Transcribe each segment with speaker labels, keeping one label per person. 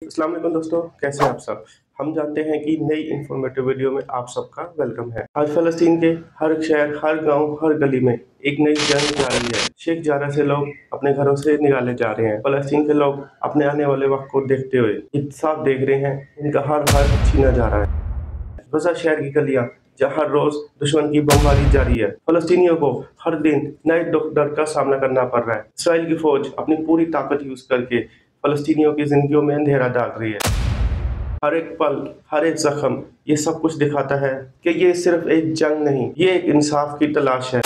Speaker 1: अस्सलाम वालेकुम दोस्तों, कैसे हैं आप सब। हम जानते हैं कि नई इन्फॉर्मेटिव वीडियो में आप सबका वेलकम है। आज फ़लस्तीन के हर शहर, हर गांव, हर गली में एक नई जंग जारी है। शेख जारा से लोग अपने घरों से निकाले जा रहे हैं। फ़लस्तीन के लोग अपने आने वाले वक्त को देखते हुए ये साफ देख रहे हैं, इनका हर हक छीना जा रहा है। गजा शहर की गलियां जहां हर रोज दुश्मन की बमबारी जारी है। फलस्तीनियों को हर दिन नए दुख दर्द का सामना करना पड़ रहा है। इसराइल की फौज अपनी पूरी ताकत यूज करके फलस्तीनियों की जिंदगियों में अंधेरा डाल रही है। हर एक पल, हर एक जख्म ये सब कुछ दिखाता है कि ये सिर्फ एक जंग नहीं, ये एक इंसाफ की तलाश है।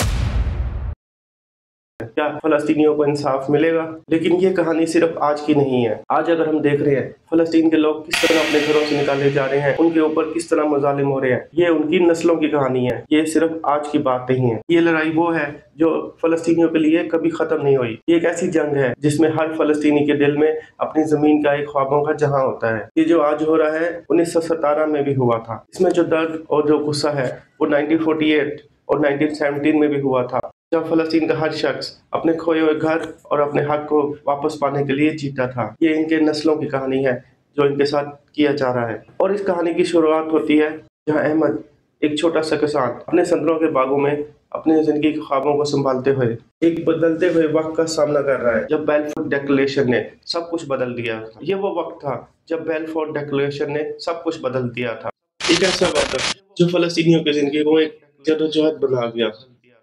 Speaker 1: क्या फलस्तीनियों को इंसाफ मिलेगा? लेकिन ये कहानी सिर्फ आज की नहीं है। आज अगर हम देख रहे हैं फलस्तीन के लोग किस तरह अपने घरों से निकाले जा रहे हैं, उनके ऊपर किस तरह मजालिम हो रहे हैं, ये उनकी नस्लों की कहानी है। ये सिर्फ आज की बात नहीं है। ये लड़ाई वो है जो फलस्तीनियों के लिए कभी खत्म नहीं हुई। ये एक ऐसी जंग है जिसमें हर फलस्तीनी के दिल में अपनी जमीन का एक ख्वाबों का जहां होता है। ये जो आज हो रहा है 1917 में भी हुआ था। इसमें जो दर्द और जो गुस्सा है वो 1948 और 1917 में भी हुआ था, जब फलस्तीन का हर शख्स अपने खोए हुए घर और अपने हक को वापस पाने के लिए जीता था। ये इनके नस्लों की कहानी है जो इनके साथ किया जा रहा है। और इस कहानी की शुरुआत होती है जहां अहमद, एक छोटा सा किसान, अपने संतरों के बागों में अपने जिंदगी के ख्वाबों को संभालते हुए एक बदलते हुए वक्त का सामना कर रहा है, जब बेलफोर डिक्लेरेशन ने सब कुछ बदल दिया था। ये वो वक्त था जब बेलफोर डिक्लेरेशन ने सब कुछ बदल दिया था। एक ऐसा वक्त जो फलस्तीनियों की जिंदगी को एक जदोजहद बना गया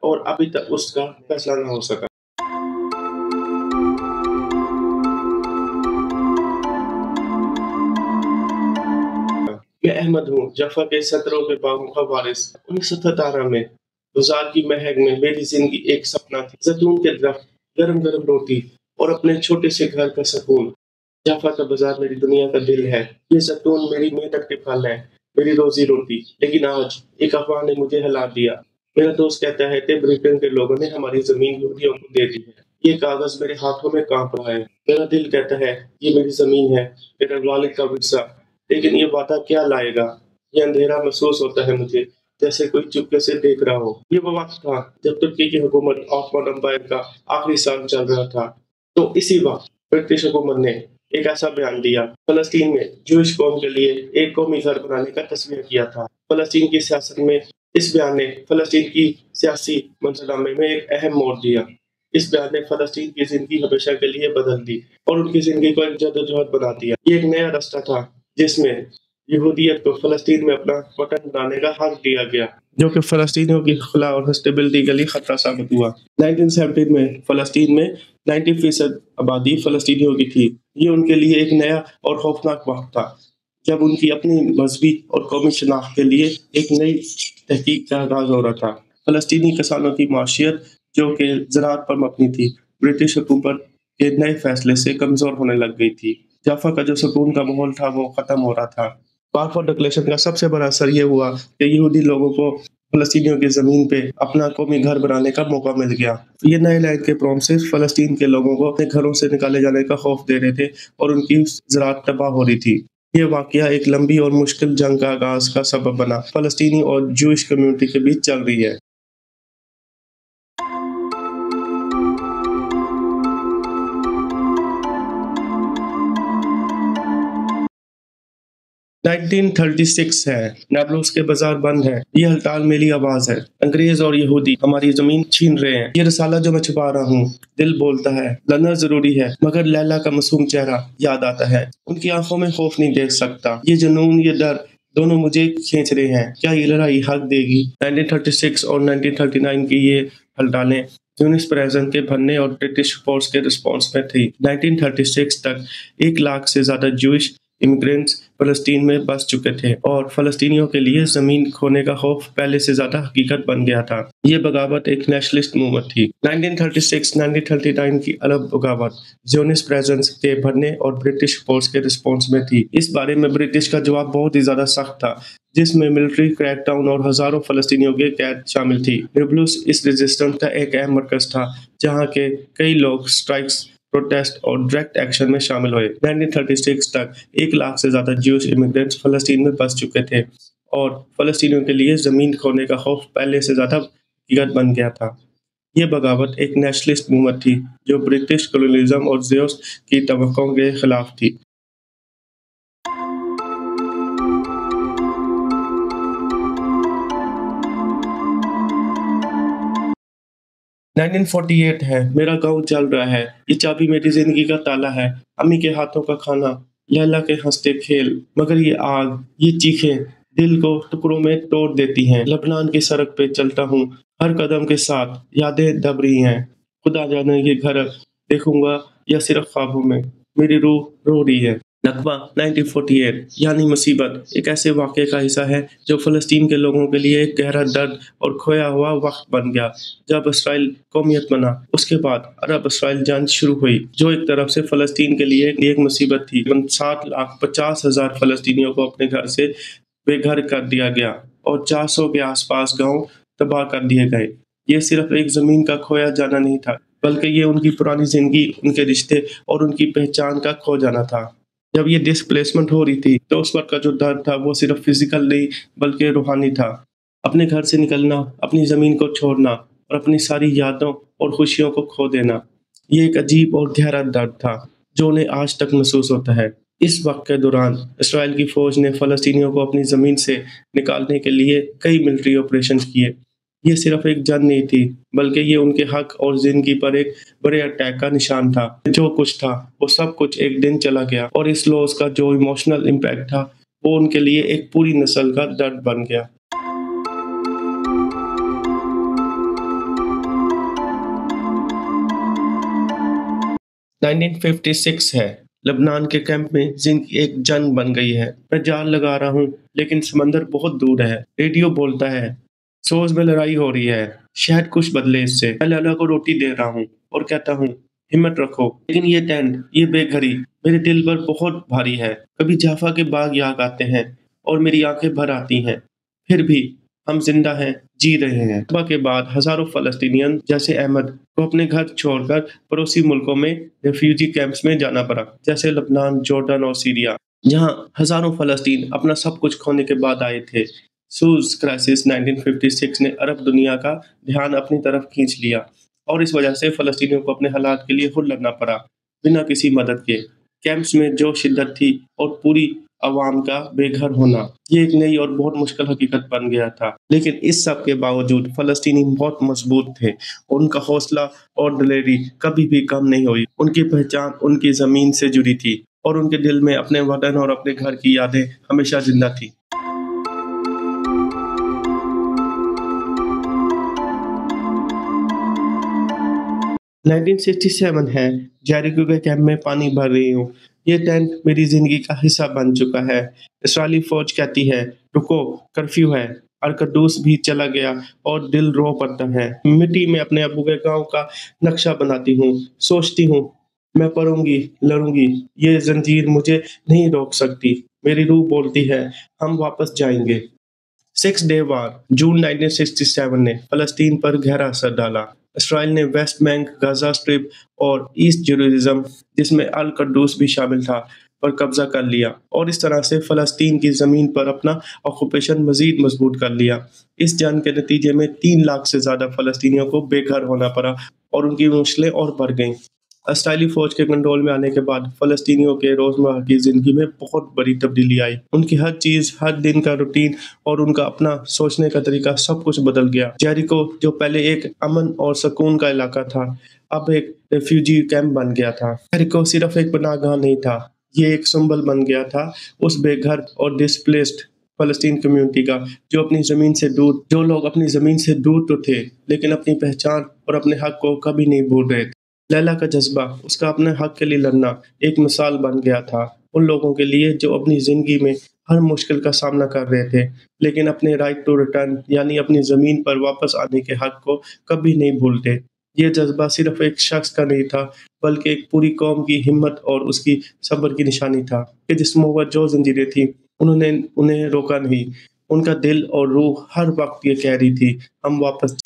Speaker 1: और अभी तक उसका फैसला ना हो सका। मैं अहमद हूँ, जफ़ा के सतरों के बागों का वारिस। 1917 में गुजार की महक में मेरी जिंदगी एक सपना थी। जैतून के दरख्त, गरम गरम रोटी और अपने छोटे से घर का सुकून। जफ़ा का बाजार मेरी दुनिया का दिल है। ये जैतून मेरी मेहनत के फल है, मेरी रोजी रोटी। लेकिन आज एक अफवाह ने मुझे हिला दिया। मेरा दोस्त कहता है कि ब्रिटेन के लोगों ने हमारी जमीन यहूदियों को दे दी है। ये कागज मेरे हाथों में कांप रहा है। मेरा दिल कहता है ये मेरी जमीन है, मेरा वालिद का विरसा। लेकिन ये वादा क्या लाएगा? ये अंधेरा महसूस होता है मुझे, जैसे कोई चुपके से देख रहा हो। ये वो वक्त था जब तुर्की की हुकूमत ऑटोमन एम्पायर का आखिरी साल चल रहा था। तो इसी वक्त ब्रिटिश हुकूमत ने एक ऐसा बयान दिया, फलस्तीन में जूइश कौम के लिए एक कौमी घर बनाने का तस्वीर किया था। फलस्तीन की सियासत में इस बयान ने फलस्तीन की सियासी मंजरनामे में एक अहम मोड़ दिया। इस बयान ने फलस्तीन की जिंदगी हमेशा के लिए बदल दी और उनकी जिंदगी को एक जदोजहद बना दिया। ये एक नया रास्ता था जिसमें यहूदियत को फलस्तीन में अपना वतन बनाने का हक दिया गया, जो कि फलस्तीनियों की खला और स्टेबिलिटी के लिए खतरा साबित हुआ। 1917 में फलस्तीन में 90% आबादी फलस्तीनियों की थी। ये उनके लिए एक नया और खौफनाक वक्त था, जब उनकी अपनी मजहबी और कौमी शनाख्त के लिए एक नई तहकीक का आगाज हो रहा था। फलस्तीनी किसानों की माशियत, जो कि ज़राअत पर मबनी थी, ब्रिटिश हुकूमत के नए फैसले से कमज़ोर होने लग गई थी। जाफा का जो सुकून का माहौल था वो ख़त्म हो रहा था। बाल्फोर डिक्लेरेशन का सबसे बड़ा असर ये हुआ कि यहूदी लोगों को फलस्तीनियों की ज़मीन पे अपना कौमी घर बनाने का मौका मिल गया। ये नए लैंड के प्रॉमिसेस फलस्तीन के लोगों को अपने घरों से निकाले जाने का खौफ दे रहे थे और उनकी ज़राअत तबाह हो रही थी। ये वाक़या एक लंबी और मुश्किल जंग का आगाज का सबब बना, फलस्तीनी और जूइश कम्युनिटी के बीच चल रही है। 1936 है, नाब्लुस के बाजार बंद है। ये हड़ताल मेरी आवाज है। अंग्रेज और यहूदी हमारी जमीन छीन रहे हैं। ये रसाला जो मैं छुपा रहा हूँ, दिल बोलता है लड़ना जरूरी है, मगर लैला का मासूम चेहरा याद आता है। उनकी आंखों में खौफ नहीं देख सकता। ये जुनून, ये डर दोनों मुझे खींच रहे हैं। क्या ये लड़ाई हक देगी? 1936 और 1939 की ये हड़तालें यूनिस प्रेजेंट के भरने और ब्रिटिश फोर्स के रिस्पॉन्स में थी। 1936 तक 1 लाख से ज्यादा जूइश इमिग्रेंट्स फलस्तीन में बस चुके थे और फलस्तीनियों के लिए जमीन खोने का खौफ पहले से ज्यादा हकीकत बन गया था। ये बगावत एक नेशनलिस्ट मूवमेंट थी। 1936-1939 की अरब बगावत ज़ियोनिस्ट प्रेजेंस के भरने और ब्रिटिश फोर्स के रिस्पॉन्स में थी। इस बारे में ब्रिटिश का जवाब बहुत ही ज्यादा सख्त था, जिसमें मिलिट्री क्रैकडाउन और हजारों फलस्तीनियों की कैद शामिल थी। नाब्लुस इस रेजिस्टेंस का एक अहम मरकज था, जहाँ के कई लोग स्ट्राइक्स, प्रोटेस्ट और डायरेक्ट एक्शन में शामिल हुए। 1936 तक 1 लाख से ज्यादा ज्यूश इमिग्रेंट्स फलस्तीन में बस चुके थे और फलस्तीनियों के लिए जमीन खोने का खौफ पहले से ज्यादा हकीकत बन गया था। ये बगावत एक नेशनलिस्ट मूवमेंट थी जो ब्रिटिश कॉलोनिज्म और ज़ियोस की तवक्कों के खिलाफ थी। 1948 है, मेरा गाँव जल रहा है, ये चाबी मेरी ज़िंदगी का ताला है, अम्मी के हाथों का खाना, लैला के हँसते खेल, मगर ये आग, ये चीखें दिल को टुकड़ों में तोड़ देती हैं। लबनान की सड़क पे चलता हूँ, हर कदम के साथ यादें दब रही हैं। खुदा जाने ये घर देखूंगा या सिर्फ ख्वाबों में, मेरी रूह रो रही है। नकबा 1948 यानी मुसीबत एक ऐसे वाक़ये का हिस्सा है जो फ़लस्तीन के लोगों के लिए एक गहरा दर्द और खोया हुआ वक़्त बन गया। जब इसराइल कौमियत बना, उसके बाद अरब-इसराइल जंग शुरू हुई, जो एक तरफ से फ़लस्तीन के लिए एक मुसीबत थी। 7,50,000 फ़लस्तीनियों को अपने घर से बेघर कर दिया गया और 400 के आसपास गाँव तबाह कर दिए गए। ये सिर्फ एक ज़मीन का खोया जाना नहीं था, बल्कि ये उनकी पुरानी ज़िंदगी, उनके रिश्ते और उनकी पहचान का खो जाना था। जब ये डिस्प्लेसमेंट हो रही थी, तो उस वक़्त का जो दर्द था, वो सिर्फ फ़िज़िकल नहीं, बल्कि रूहानी था। अपने घर से निकलना, अपनी ज़मीन को छोड़ना और अपनी सारी यादों और खुशियों को खो देना, ये एक अजीब और गहरा दर्द था, जो उन्हें आज तक महसूस होता है। इस वक़्त के दौरान इसराइल की फ़ौज ने फ़लस्तीनियों को अपनी ज़मीन से निकालने के लिए कई मिलिट्री ऑपरेशंस किए। ये सिर्फ एक जंग नहीं थी, बल्कि ये उनके हक और ज़िंदगी पर एक बड़े अटैक का निशान था। जो कुछ था, वो सब कुछ एक दिन चला गया और इस लॉस का जो इमोशनल इम्पैक्ट था, वो उनके लिए एक पूरी नस्ल का दर्द बन गया। 1956 है। लबनान के कैंप में जिंक एक जंग बन गई है। मैं जाल लगा रहा हूँ, लेकिन समंदर बहुत दूर है। रेडियो बोलता है, सोच में लड़ाई हो रही है, शायद कुछ बदले इससे। मैं लैला को रोटी दे रहा हूँ और कहता हूँ, हिम्मत रखो। लेकिन ये टेंट, ये बेघरी मेरे दिल पर बहुत भारी है। कभी जाफा के बाग याद आते हैं और मेरी आंखें भर आती हैं। फिर भी हम जिंदा हैं, जी रहे हैं। तबाह के बाद हजारों फलस्तीनियन जैसे अहमद को अपने घर छोड़कर पड़ोसी मुल्कों में रेफ्यूजी कैंप्स में जाना पड़ा, जैसे लबनान, जॉर्डन और सीरिया, जहां हजारों फलस्तीन अपना सब कुछ खोने के बाद आए थे। सूज क्राइसिस 1956 ने अरब दुनिया का ध्यान अपनी तरफ खींच लिया और इस वजह से फलस्तीनियों को अपने हालात के लिए खुद लड़ना पड़ा, बिना किसी मदद के। कैंप्स में जो शिद्दत थी और पूरी अवाम का बेघर होना, ये एक नई और बहुत मुश्किल हकीकत बन गया था। लेकिन इस सब के बावजूद फलस्तीनी बहुत मजबूत थे। उनका हौसला और दिलेरी कभी भी कम नहीं हुई। उनकी पहचान उनकी ज़मीन से जुड़ी थी और उनके दिल में अपने वतन और अपने घर की यादें हमेशा जिंदा थी। 1967 है, जेरिको के कैंप में पानी भर रही हूँ। ये टेंट मेरी ज़िंदगी का हिस्सा बन चुका है। इस्राएली फ़ौज कहती है, रुको, कर्फ्यू है। अल-कुद्दूस भी चला गया और दिल रो पड़ता है। मिट्टी में अपने अब्बू के गाँव का नक्शा बनाती हूँ, सोचती हूँ, मैं पढ़ूँगी, लड़ूँगी, ये ज़ंजीर मुझे नहीं रोक सकती। मेरी रूह बोलती है, हम वापस जाएँगे। सिक्स डे वार जून 1967 ने फ़लस्तीन पर गहरा असर डाला। इसराइल ने वेस्ट बैंक, गाज़ा स्ट्रिप और ईस्ट जेरूसलम, जिसमें अल कुद्दूस भी शामिल था, पर कब्जा कर लिया और इस तरह से फ़लस्तीन की ज़मीन पर अपना ऑक्यूपेशन मज़ीद मजबूत कर लिया। इस जंग के नतीजे में 3 लाख से ज़्यादा फ़लस्तीनियों को बेघर होना पड़ा और उनकी मुश्किलें और बढ़ गईं। इसराइली फ़ौज के कंट्रोल में आने के बाद फ़लस्तीनियों के रोज़मर्रा की ज़िंदगी में बहुत बड़ी तब्दीली आई। उनकी हर चीज़, हर दिन का रूटीन और उनका अपना सोचने का तरीका सब कुछ बदल गया। जेरिको, जो पहले एक अमन और सुकून का इलाका था, अब एक रेफ्यूजी कैंप बन गया था। जेरिको सिर्फ एक पनाहगाह नहीं था, ये एक सिंबल बन गया था उस बेघर और डिस्प्लेस्ड फ़लस्तीन कम्युनिटी का, जो लोग अपनी ज़मीन से दूर तो थे, लेकिन अपनी पहचान और अपने हक को कभी नहीं भूल रहे थे। लैला का जज्बा, उसका अपने हक के लिए लड़ना, एक मिसाल बन गया था उन लोगों के लिए जो अपनी ज़िंदगी में हर मुश्किल का सामना कर रहे थे, लेकिन अपने राइट टू रिटर्न यानी अपनी ज़मीन पर वापस आने के हक को कभी नहीं भूलते। ये जज्बा सिर्फ एक शख्स का नहीं था, बल्कि एक पूरी कौम की हिम्मत और उसकी सब्र की निशानी था कि जिस मुँह जो ज़ंजीरें थी, उन्होंने उन्हें रोका नहीं। उनका दिल और रूह हर वक्त ये कह रही थी, हम वापस।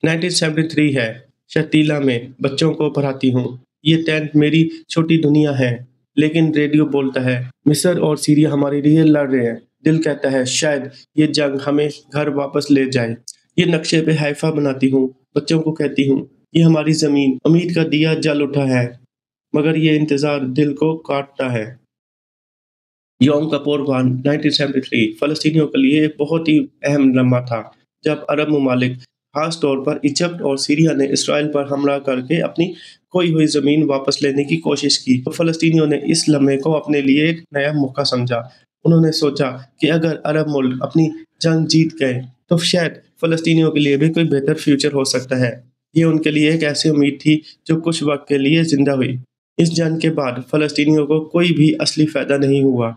Speaker 1: 1973 है, शतीला में बच्चों को पढ़ाती हूँ। ये टेंट मेरी छोटी दुनिया है, लेकिन रेडियो बोलता है, मिस्र और सीरिया हमारे लिए लड़ रहे हैं। दिल कहता है, शायद ये जंग हमें घर वापस ले जाए। ये नक्शे पे हाइफा बनाती हूँ, बच्चों को कहती हूँ, ये हमारी ज़मीन, उम्मीद का दिया जल उठा है, मगर ये इंतज़ार दिल को काटता है। यौम कपूरवान 1973 फ़लस्तीनियों के लिए एक बहुत ही अहम लम्हा था, जब अरब ममालिक, ख़ास तौर पर इजिप्ट और सीरिया ने इसराइल पर हमला करके अपनी खोई हुई ज़मीन वापस लेने की कोशिश की। तो फ़लस्तीनियों ने इस लम्हे को अपने लिए एक नया मौका समझा। उन्होंने सोचा कि अगर अरब मुल्क अपनी जंग जीत गए, तो शायद फ़लस्तीनियों के लिए भी कोई बेहतर फ्यूचर हो सकता है। ये उनके लिए एक ऐसी उम्मीद थी, जो कुछ वक़्त के लिए ज़िंदा हुई। इस जंग के बाद फ़लस्तीनियों को कोई भी असली फ़ायदा नहीं हुआ।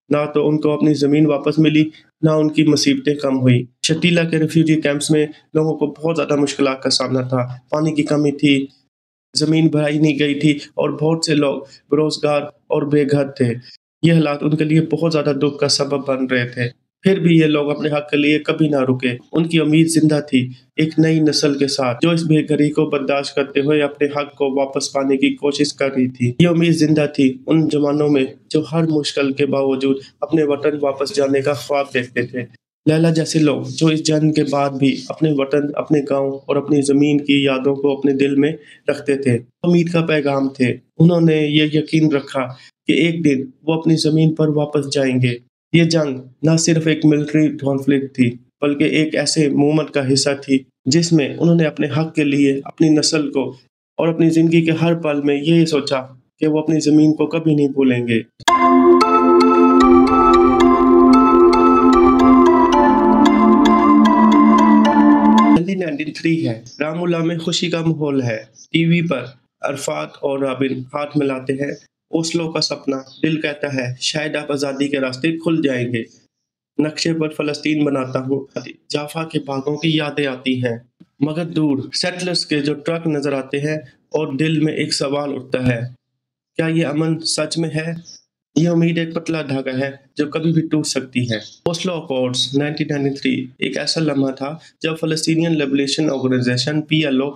Speaker 1: ना तो उनको अपनी ज़मीन वापस मिली, ना उनकी मुसीबतें कम हुई। शतीला के रिफ्यूजी कैंप्स में लोगों को बहुत ज़्यादा मुश्किलात का सामना था। पानी की कमी थी, ज़मीन भराई नहीं गई थी और बहुत से लोग बेरोज़गार और बेघर थे। ये हालात उनके लिए बहुत ज़्यादा दुःख का सबब बन रहे थे। फिर भी ये लोग अपने हक़ के लिए कभी ना रुके। उनकी उम्मीद ज़िंदा थी, एक नई नस्ल के साथ, जो इस बेघरी को बर्दाश्त करते हुए अपने हक़ को वापस पाने की कोशिश कर रही थी। ये उम्मीद ज़िंदा थी उन जवानों में, जो हर मुश्किल के बावजूद अपने वतन वापस जाने का ख्वाब देखते थे। लैला जैसे लोग, जो इस जंग के बाद भी अपने वतन, अपने गाँव और अपनी ज़मीन की यादों को अपने दिल में रखते थे, उम्मीद का पैगाम थे। उन्होंने ये यकीन रखा कि एक दिन वो अपनी ज़मीन पर वापस जाएँगे। ये जंग न सिर्फ एक मिलिट्री कॉन्फ्लिक्ट थी, बल्कि एक ऐसे मूवमेंट का हिस्सा थी, जिसमें उन्होंने अपने हक़ के लिए, अपनी नस्ल को और अपनी ज़िंदगी के हर पल में ये सोचा कि वो अपनी ज़मीन को कभी नहीं भूलेंगे। 1993 है, रामूला में खुशी का माहौल है। टीवी पर अरफात और राबिन हाथ मिलाते हैं। ओस्लो का सपना, दिल कहता है शायद अब आज़ादी के रास्ते खुल जाएंगे। नक्शे पर फ़लस्तीन बनाता हूँ, जाफा के बागों की यादें आती हैं, मगर दूर सेटलर्स के जो ट्रक नज़र आते हैं और दिल में एक सवाल उठता है, क्या ये अमन सच में है? ये उम्मीद एक पतला धागा है, जो कभी भी टूट सकती है। ओस्लो अकॉर्ड्स 1993 एक ऐसा लम्हा था, जब फ़लस्तीनियन लिबरेशन ऑर्गेनाइजेशन (PLO)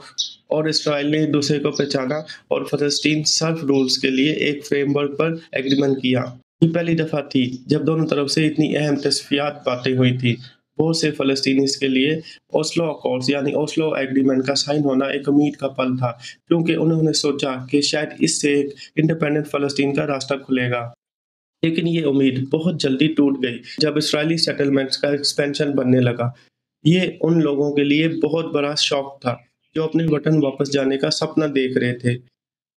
Speaker 1: और इसराइल ने एक दूसरे को पहचाना और फ़लस्तीन सेल्फ रूल्स के लिए एक फ्रेमवर्क पर एग्रीमेंट किया। ये पहली दफ़ा थी जब दोनों तरफ से इतनी अहम तस्वीरात बातें हुई थी। बहुत से फ़लस्तीनीज़ के लिए ओस्लो अकॉर्ड्स यानी ओस्लो एग्रीमेंट का साइन होना एक उम्मीद का पल था, क्योंकि उन्होंने सोचा कि शायद इससे एक इंडिपेंडेंट फ़लस्तीन का रास्ता खुलेगा। लेकिन ये उम्मीद बहुत जल्दी टूट गई, जब इस्राएली सेटलमेंट्स का एक्सपेंशन बढ़ने लगा। ये उन लोगों के लिए बहुत बड़ा शॉक था, जो अपने वतन वापस जाने का सपना देख रहे थे।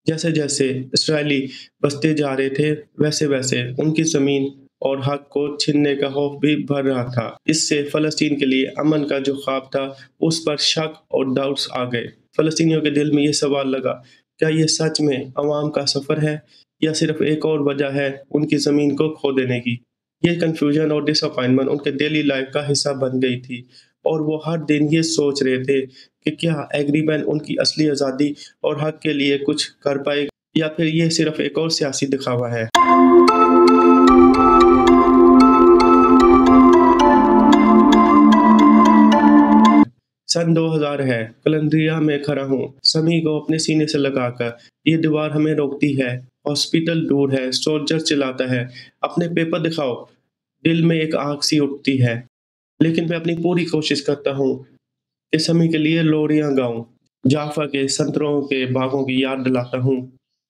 Speaker 1: जैसे-जैसे इसराइली बसते जा रहे थे, वैसे-वैसे उनकी ज़मीन और हक़ को छीनने का खौफ भी बढ़ रहा था। इससे फ़लस्तीन के लिए अमन का जो ख्वाब था, उस पर शक और डाउट्स आ गए। फ़लस्तीनियों के दिल में ये सवाल लगा, क्या ये सच में अवाम का सफ़र है, या सिर्फ एक और वजह है उनकी ज़मीन को खो देने की? ये कन्फ्यूजन और डिसअपॉइंटमेंट उनके डेली लाइफ का हिस्सा बन गई थी, और वो हर दिन ये सोच रहे थे कि क्या एग्रीमेंट उनकी असली आज़ादी और हक़ के लिए कुछ कर पाएगा, या फिर ये सिर्फ एक और सियासी दिखावा है। सन 2000 है, कलंद्रिया में खड़ा हूँ, समी को अपने सीने से लगाकर। ये दीवार हमें रोकती है, हॉस्पिटल दूर है, सोल्जर चिल्लाता है, अपने पेपर दिखाओ। दिल में एक आग सी उठती है, लेकिन मैं अपनी पूरी कोशिश करता हूँ कि समी के लिए लोरियां गाऊं। जाफा के संतरों के बागों की याद दिलाता हूँ।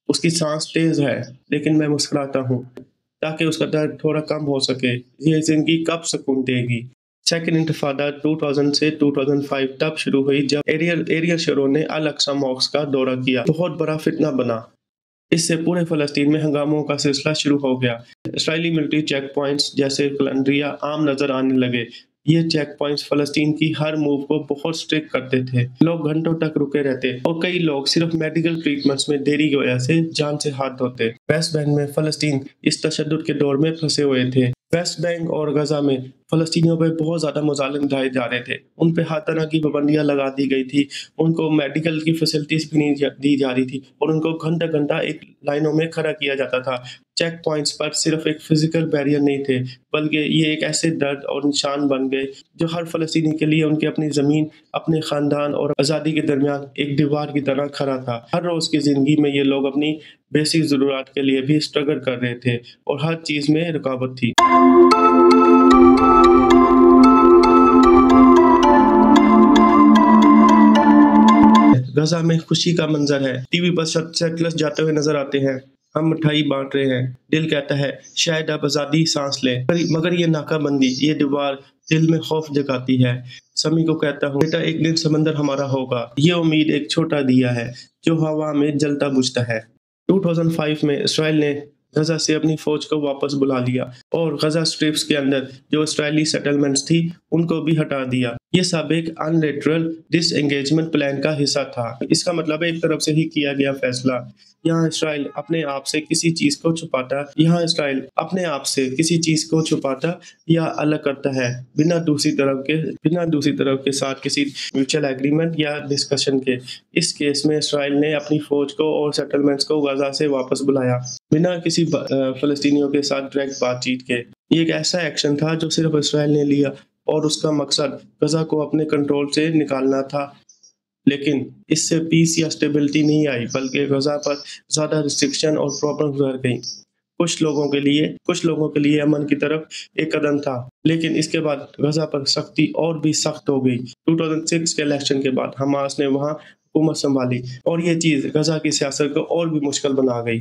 Speaker 1: उसकी सांस तेज है, लेकिन मैं मुस्कुराता हूँ, ताकि उसका दर्द थोड़ा कम हो सके। ये जिंदगी कब सुकून देगी? सेकंड इंतफादा 2000 से 2005 तब शुरू हुई, जब एरियल शरोन ने अल अक्सा मॉस्क का दौरा किया। बहुत बड़ा फितना बना। इससे पूरे फ़लस्तीन में हंगामों का सिलसिला शुरू हो गया। इसराइली मिलिट्री चेक पॉइंट्स जैसे कलंद्रिया आम नजर आने लगे। ये चेक पॉइंट्स फ़लस्तीन की हर मूव को बहुत स्ट्रिक्ट करते थे। लोग घंटों तक रुके रहते, और कई लोग सिर्फ मेडिकल ट्रीटमेंट्स में देरी की वजह से जान से हाथ धोते। वेस्ट बैंक में फ़लस्तीन इस तशद्दुद के दौर में फंसे हुए थे। वेस्ट बैंक और गजा में फ़लस्तीनियों पर बहुत ज़्यादा मुज़ालिम ढाए जा रहे थे। उन पे हर तरह की पाबंदियाँ लगा दी गई थी। उनको मेडिकल की फैसिलिटीज़ भी नहीं दी जा रही थी, और उनको घंटा-घंटा एक लाइनों में खड़ा किया जाता था। चेक पॉइंट्स पर सिर्फ एक फिजिकल बैरियर नहीं थे, बल्कि ये एक ऐसे दर्द और निशान बन गए, जो हर फ़लस्तीनी के लिए उनकी अपनी ज़मीन, अपने ख़ानदान और आज़ादी के दरमियान एक दीवार की तरह खड़ा था। हर रोज़ की ज़िंदगी में ये लोग अपनी बेसिक ज़रूरत के लिए भी स्ट्रगल कर रहे थे, और हर चीज़ में रुकावट थी। गजा में खुशी का मंजर है। टीवी पर सेटलर्स जाते हुए नजर आते हैं। ہم مٹھائی بانٹ رہے ہیں۔ دل کہتا ہے شاید آپ آزادی سانس لیں، مگر یہ ناکہ بندی، یہ دیوار دل میں خوف جگاتی ہے۔ سمی کو کہتا ہوں بیٹا ایک دن سمندر ہمارا ہوگا۔ یہ امید ایک چھوٹا دیا ہے جو ہوا میں جلتا بجھتا ہے۔ 2005 میں اسرائیل نے غزہ سے اپنی فوج کو واپس بلا لیا اور غزہ اسٹرپس کے اندر جو اسرائیلی سیٹلمنٹس تھی ان کو بھی ہٹا دیا۔ یہ سابق ان لیٹرل ڈس انگیجمنٹ پلان کا حصہ تھا۔ اس کا مطلب ایک طرف سے ہی کیا گیا فیصلہ۔ یہاں اسرائیل اپنے آپ سے کسی چیز کو چھپاتا یا الگ کرتا ہے بنا دوسری طرف کے ساتھ کسی میوچل ایگریمنٹ یا ڈسکشن کے۔ اس کیس میں اسرائیل نے اپنی فوج کو اور سیٹلمنٹس کو غزہ سے واپس بلایا بنا کسی فلسطینیوں کے ساتھ ڈائریکٹ بات چیت کے۔ یہ ایک ایسا ایکشن تھا جو صرف اسرائیل نے لیا اور اس کا مقصد غزہ کو اپنے کنٹرول سے نکالنا تھا، لیکن اس سے پیس یا اسٹیبلٹی نہیں آئی بلکہ غزہ پر زیادہ ریسٹرکشن اور پرابلمز بڑھ گئیں۔ کچھ لوگوں کے لیے امن کی طرف ایک قدم تھا، لیکن اس کے بعد غزہ پر سختی اور بھی سخت ہو گئی۔ 2006 کے الیکشن کے بعد حماس نے وہاں حکومت سنبھالی اور یہ چیز غزہ کی سیاست کو اور بھی مشکل بنا گئی۔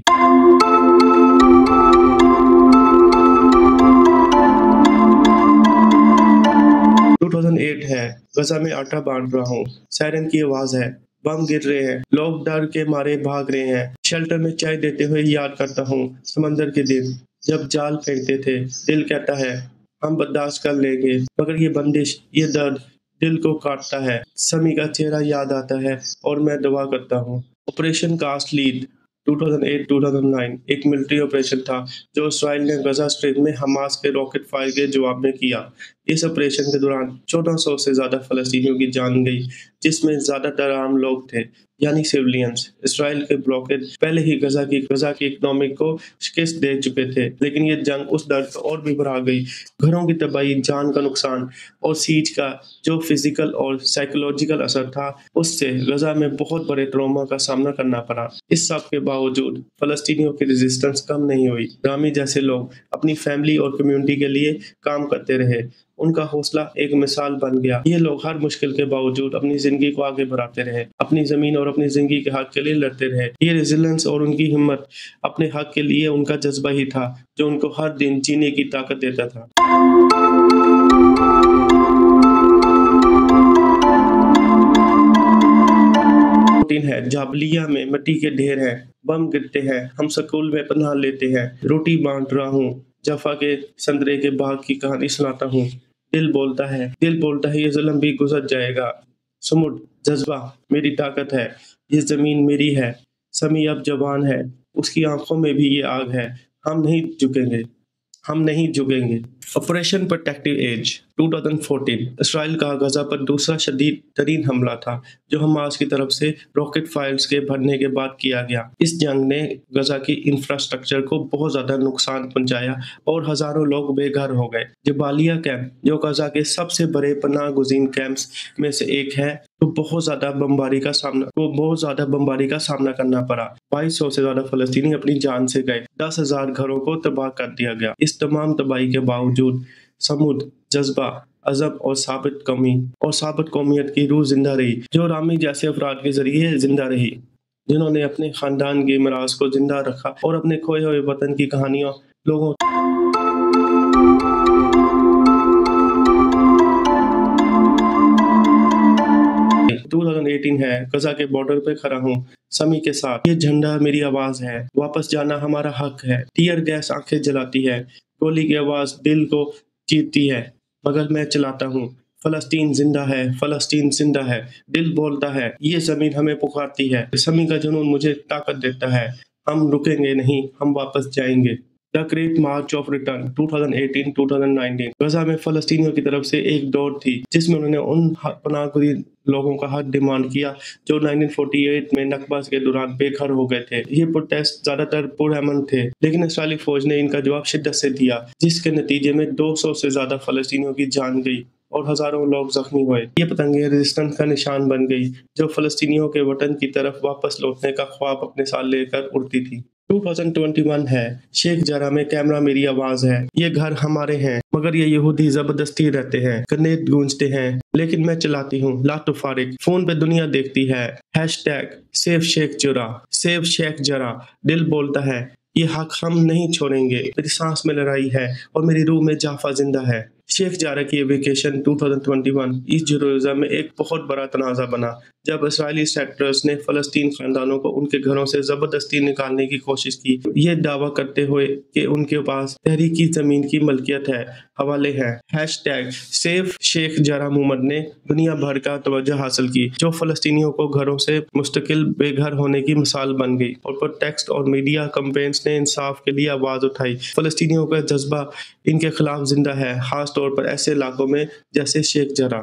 Speaker 1: 2008 ہے، غزہ میں آٹا بانٹ رہا ہوں، سائرن کی آواز ہے، بم گر رہے ہیں، لوگ ڈر کے مارے بھاگ رہے ہیں۔ شیلٹر میں چائے دیتے ہوئے یاد کرتا ہوں سمندر کے دن جب جال پھینکتے تھے۔ دل کہتا ہے ہم برداشت کر لیں گے، مگر یہ بندش، یہ درد دل کو کاٹتا ہے۔ سمی کا چہرہ یاد آتا ہے اور میں دعا کرتا ہوں۔ آپریشن کاسٹ لیڈ 2008-2009 ایک ملٹری آپریشن تھا جو اسرائیل نے غزہ اسٹرپ میں حماس کے راکٹ فائر کے جواب میں کیا۔ اس آپریشن کے دوران 1400 سے زیادہ فلسطینیوں کی جان گئی، جس میں زیادہ تر عام لوگ تھے، یعنی سیولینز۔ اسرائیل کے بلاکیڈ پہلے ہی غزہ کی اکنامی کو شکست دے چکے تھے، لیکن یہ جنگ اس درد کو اور بھی بڑھا گئی۔ گھروں کی تباہی، جان کا نقصان اور سیج کا جو فزیکل اور سائیکولوجیکل اثر تھا، اس سے غزہ میں بہت بڑے ٹراما کا سامنا کرنا پڑا۔ اس سب کے باوجود فلسطینیوں کی ریزسٹنس کم نہیں ہوئی۔ رامی جیسے لوگ اپنی فیملی اور کمیونٹی کے لیے کام کرتے رہے۔ ان کا حوصلہ ایک مثال بن گیا۔ یہ لوگ ہر مشکل کے باوجود اپنی زندگی کو آگے بڑھاتے رہے، اپنی زمین اور اپنی زندگی کے حق کے لیے لڑتے رہے۔ یہ ریزیلنس اور ان کی ہمت اپنے حق کے لیے ان کا جذبہ ہی تھا جو ان کو ہر دن جینے کی طاقت دیتا تھا۔ ہے جابلیہ میں مٹی کے ڈھیر ہیں، بم گرتے ہیں، ہم سکول میں پناہ لیتے ہیں، روٹی بانٹ رہا ہوں، جفا کے سندرے کے باغ کی کہانی سناتا ہوں۔ دل بولتا ہے یہ ظلم بھی گزر جائے گا۔ سمود جذبہ میری طاقت ہے، یہ زمین میری ہے۔ سمی اب جوان ہے، اس کی آنکھوں میں بھی یہ آگ ہے۔ ہم نہیں جھکیں گے۔ آپریشن پروٹیکٹیو ایج 2014 اسرائیل کا غزہ پر دوسرا شدید ترین حملہ تھا جو حماس کی طرف سے راکٹ فائرز کے بھرنے کے بعد کیا گیا۔ اس جنگ نے غزہ کی انفراسٹرکچر کو بہت زیادہ نقصان پہنچایا اور ہزاروں لوگ بے گھر ہو گئے۔ جبالیہ کیمپ جو غزہ کے سب سے بڑے پناہ گزین کیمپس میں سے ایک ہے، تو بہت زیادہ بمباری کا سامنا کرنا پڑا۔ 2200 سے زیادہ فلسطینی اپنی جان سے گئے، 10,000 گھروں کو تباہ کر دیا گیا۔ اس تمام تباہی کے باوجود صمود جذبہ، عزم اور ثابت قومیت کی روح زندہ رہی، جو رامی جیسے افراد کے ذریعے زندہ رہی، جنہوں نے اپنے خاندان کے میراث کو زندہ رکھا اور اپنے کھوئے ہوئے وطن کی کہانیاں لوگوں 2018 ہے، غزہ کے بارڈر پہ کھڑا ہوں سمی کے ساتھ۔ یہ جھنڈا میری آواز ہے، واپس جانا ہمارا حق ہے۔ ٹیئر گیس آنکھیں جلاتی ہے، گولی کی آواز دل کو چیرتی ہے، مگر میں چلاتا ہوں۔ فلسطین زندہ ہے، فلسطین زندہ ہے، دل بولتا ہے، یہ زمین ہمیں پکارتی ہے۔ سمی کا جنون مجھے طاقت دیتا ہے، ہم رکیں گے نہیں، ہم واپس جائیں گے۔ The great March of return 2018-2019 Gaza میں فلسطینیوں کی طرف سے ایک دوڑ تھی جس میں انہوں نے ان پناہ گزین لوگوں کا حق ڈیمانڈ کیا جو 1948 میں نکبہ کے دوران بے گھر ہو گئے تھے۔ یہ پروٹیسٹ زیادہ تر پرامن تھے، لیکن اسرائیلی فوج نے ان کا جواب شدت سے دیا، جس کے نتیجے میں 200 سے زیادہ فلسطینیوں کی جان گئی اور ہزاروں لوگ زخمی ہوئے۔ یہ پتنگیں ریزسٹنس کا نشان بن گئی جو فلسطینیوں کے وطن کی طرف واپس لوٹنے کا خواب اپنے ساتھ لے کر اڑتی تھی۔ 2021 ہے، شیخ جرہ میں کیمرہ میری آواز ہے۔ یہ گھر ہمارے ہیں، مگر یہ یہودی زبردستی رہتے ہیں، گرنیڈ گونجتے ہیں، لیکن میں چلاتی ہوں، لا تفارق۔ فون پہ دنیا دیکھتی ہے، #سیو شیخ جرہ، سیو شیخ جرہ۔ دل بولتا ہے یہ حق ہم نہیں چھوڑیں گے۔ میری سانس میں لڑائی ہے اور میری روح میں جعفر زندہ ہے۔ شیخ جارح کی ایویکیشن 2021 ایسٹ جیروزلم میں ایک بہت بڑا تنازع بنا جب اسرائیلی سیٹلرز نے فلسطین خاندانوں کو ان کے گھروں سے زبردستی نکالنے کی کوشش کی، یہ دعویٰ کرتے ہوئے کہ ان کے پاس تحریکی زمین کی ملکیت ہے۔ حوالے ہیں #سیو شیخ جارح موومنٹ نے دنیا بھر کا توجہ حاصل کی، جو فلسطینیوں کو گھروں سے مستقل بے گھر ہونے کی مثال بن گئی، اور پروٹیسٹ اور میڈیا کیمپینز نے انصاف کے لیے آواز اٹھائی۔ فلسطینیوں کا جذبہ ان کے خلاف زندہ ہے، خاص طور پر ایسے علاقوں میں جیسے شیخ جارح۔